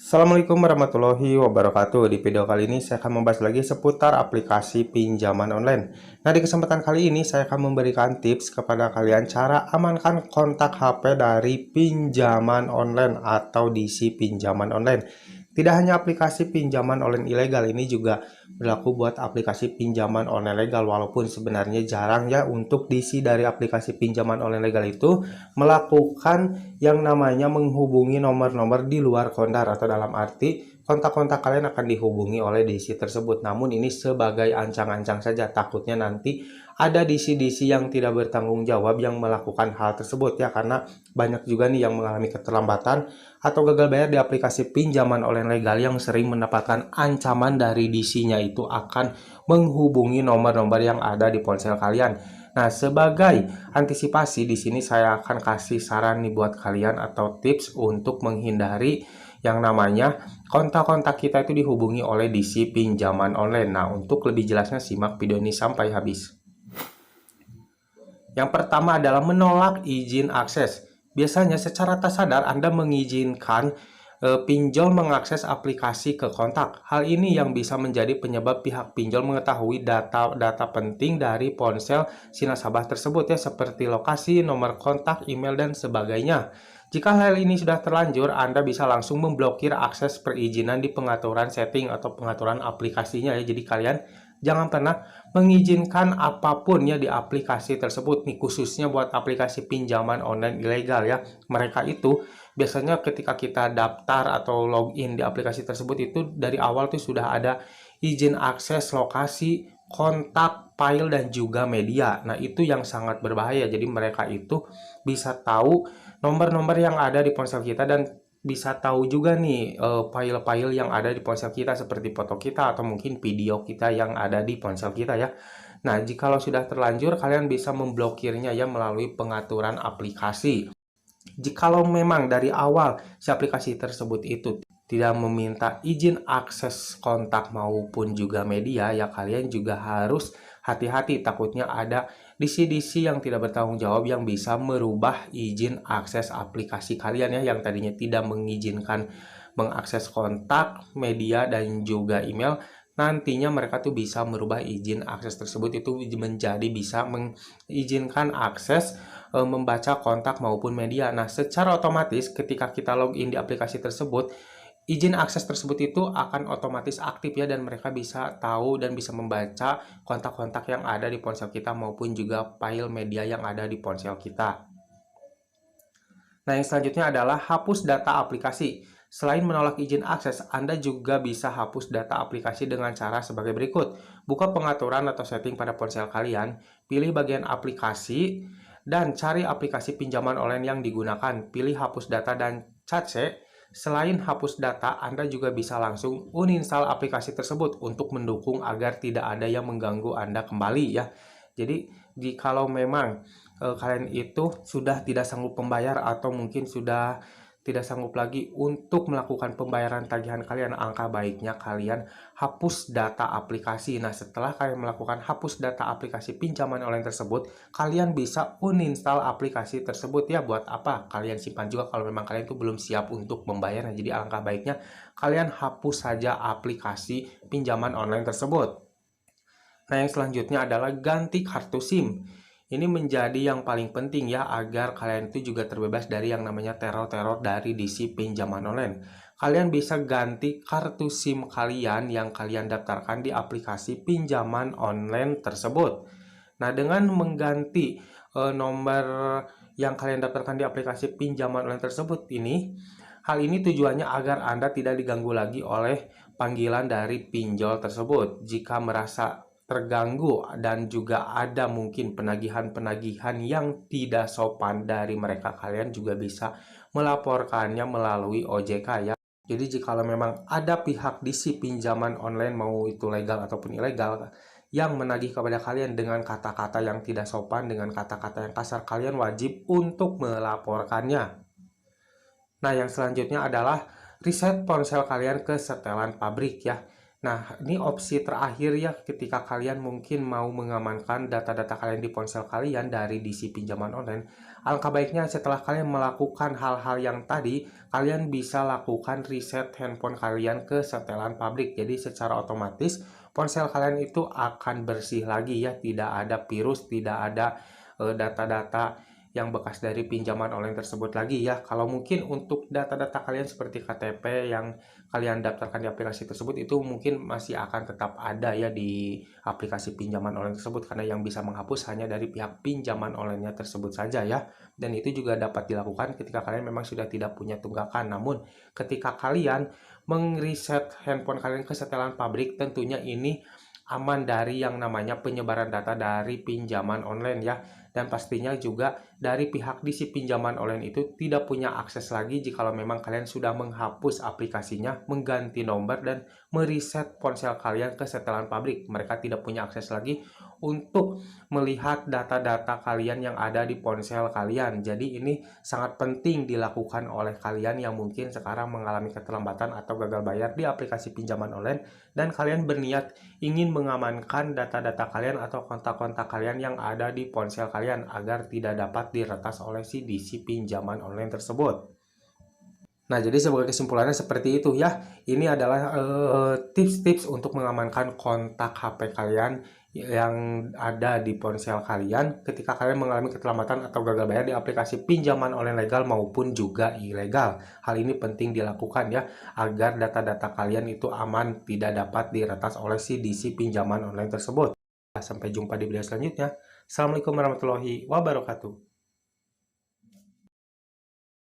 Assalamualaikum warahmatullahi wabarakatuh. Di video kali ini saya akan membahas lagi seputar aplikasi pinjaman online. Nah, di kesempatan kali ini saya akan memberikan tips kepada kalian cara amankan kontak HP dari pinjaman online atau DC pinjaman online. Tidak hanya aplikasi pinjaman online ilegal, ini juga berlaku buat aplikasi pinjaman online legal, walaupun sebenarnya jarang ya untuk DC dari aplikasi pinjaman online legal itu melakukan yang namanya menghubungi nomor-nomor di luar kontak, atau dalam arti kontak-kontak kalian akan dihubungi oleh DC tersebut. Namun ini sebagai ancang-ancang saja, takutnya nanti ada DC-DC yang tidak bertanggung jawab yang melakukan hal tersebut ya, karena banyak juga nih yang mengalami keterlambatan atau gagal bayar di aplikasi pinjaman online legal yang sering mendapatkan ancaman dari DC-nya itu akan menghubungi nomor-nomor yang ada di ponsel kalian. Nah, sebagai antisipasi di sini saya akan kasih saran nih buat kalian atau tips untuk menghindari yang namanya kontak-kontak kita itu dihubungi oleh DC pinjaman online. Nah, untuk lebih jelasnya simak video ini sampai habis. Yang pertama adalah menolak izin akses. Biasanya secara tak sadar Anda mengizinkan pinjol mengakses aplikasi ke kontak. Hal ini yang bisa menjadi penyebab pihak pinjol mengetahui data-data penting dari ponsel si nasabah tersebut ya, seperti lokasi, nomor kontak, email, dan sebagainya. Jika hal ini sudah terlanjur, Anda bisa langsung memblokir akses perizinan di pengaturan setting atau pengaturan aplikasinya ya. Jadi kalian jangan pernah mengizinkan apapun ya di aplikasi tersebut nih, khususnya buat aplikasi pinjaman online ilegal ya. Mereka itu biasanya ketika kita daftar atau login di aplikasi tersebut itu dari awal tuh sudah ada izin akses lokasi, kontak, file, dan juga media. Nah, itu yang sangat berbahaya. Jadi mereka itu bisa tahu nomor-nomor yang ada di ponsel kita, dan bisa tahu juga nih file-file yang ada di ponsel kita seperti foto kita atau mungkin video kita yang ada di ponsel kita ya. Nah, jikalau sudah terlanjur, kalian bisa memblokirnya ya melalui pengaturan aplikasi. Jikalau memang dari awal si aplikasi tersebut itu tidak meminta izin akses kontak maupun juga media, ya kalian juga harus hati-hati, takutnya ada DC-DC yang tidak bertanggung jawab yang bisa merubah izin akses aplikasi kalian ya, yang tadinya tidak mengizinkan mengakses kontak, media, dan juga email. Nantinya mereka tuh bisa merubah izin akses tersebut itu menjadi bisa mengizinkan akses membaca kontak maupun media. Nah, secara otomatis ketika kita login di aplikasi tersebut, izin akses tersebut itu akan otomatis aktif ya, dan mereka bisa tahu dan bisa membaca kontak-kontak yang ada di ponsel kita maupun juga file media yang ada di ponsel kita. Nah, yang selanjutnya adalah hapus data aplikasi. Selain menolak izin akses, Anda juga bisa hapus data aplikasi dengan cara sebagai berikut. Buka pengaturan atau setting pada ponsel kalian, pilih bagian aplikasi, dan cari aplikasi pinjaman online yang digunakan. Pilih hapus data dan cache. Selain hapus data, Anda juga bisa langsung uninstall aplikasi tersebut untuk mendukung agar tidak ada yang mengganggu Anda kembali ya. Jadi, kalau memang kalian itu sudah tidak sanggup membayar atau mungkin sudah tidak sanggup lagi untuk melakukan pembayaran tagihan kalian, angka baiknya kalian hapus data aplikasi. Nah, setelah kalian melakukan hapus data aplikasi pinjaman online tersebut, kalian bisa uninstall aplikasi tersebut ya. Buat apa? Kalian simpan juga kalau memang kalian itu belum siap untuk membayar. Nah, jadi alangkah baiknya kalian hapus saja aplikasi pinjaman online tersebut. Nah, yang selanjutnya adalah ganti kartu SIM. Ini menjadi yang paling penting ya, agar kalian itu juga terbebas dari yang namanya teror-teror dari DC pinjaman online. Kalian bisa ganti kartu SIM kalian yang kalian daftarkan di aplikasi pinjaman online tersebut. Nah, dengan mengganti nomor yang kalian daftarkan di aplikasi pinjaman online tersebut ini, hal ini tujuannya agar Anda tidak diganggu lagi oleh panggilan dari pinjol tersebut. Jika merasa terganggu dan juga ada mungkin penagihan-penagihan yang tidak sopan dari mereka, kalian juga bisa melaporkannya melalui OJK ya. Jadi jika memang ada pihak DC pinjaman online, mau itu legal ataupun ilegal, yang menagih kepada kalian dengan kata-kata yang tidak sopan, dengan kata-kata yang kasar, kalian wajib untuk melaporkannya. Nah, yang selanjutnya adalah riset ponsel kalian ke setelan pabrik ya. Nah, ini opsi terakhir ya ketika kalian mungkin mau mengamankan data-data kalian di ponsel kalian dari DC pinjaman online. Alangkah baiknya setelah kalian melakukan hal-hal yang tadi, kalian bisa lakukan reset handphone kalian ke setelan pabrik. Jadi secara otomatis ponsel kalian itu akan bersih lagi ya, tidak ada virus, tidak ada data-data yang bekas dari pinjaman online tersebut lagi ya. Kalau mungkin untuk data-data kalian seperti KTP yang kalian daftarkan di aplikasi tersebut itu mungkin masih akan tetap ada ya di aplikasi pinjaman online tersebut, karena yang bisa menghapus hanya dari pihak pinjaman online-nya tersebut saja ya. Dan itu juga dapat dilakukan ketika kalian memang sudah tidak punya tunggakan. Namun ketika kalian mengreset handphone kalian ke setelan pabrik, tentunya ini aman dari yang namanya penyebaran data dari pinjaman online ya. Dan pastinya juga dari pihak di si pinjaman online itu tidak punya akses lagi jikalau memang kalian sudah menghapus aplikasinya, mengganti nomor, dan mereset ponsel kalian ke setelan pabrik. Mereka tidak punya akses lagi untuk melihat data-data kalian yang ada di ponsel kalian. Jadi ini sangat penting dilakukan oleh kalian yang mungkin sekarang mengalami keterlambatan atau gagal bayar di aplikasi pinjaman online, dan kalian berniat ingin mengamankan data-data kalian atau kontak-kontak kalian yang ada di ponsel kalian agar tidak dapat diretas oleh si DC pinjaman online tersebut. Nah, jadi sebagai kesimpulannya seperti itu ya. Ini adalah tips-tips untuk mengamankan kontak HP kalian yang ada di ponsel kalian ketika kalian mengalami keterlambatan atau gagal bayar di aplikasi pinjaman online legal maupun juga ilegal. Hal ini penting dilakukan ya, agar data-data kalian itu aman, tidak dapat diretas oleh si DC pinjaman online tersebut. Sampai jumpa di video selanjutnya. Assalamualaikum warahmatullahi wabarakatuh.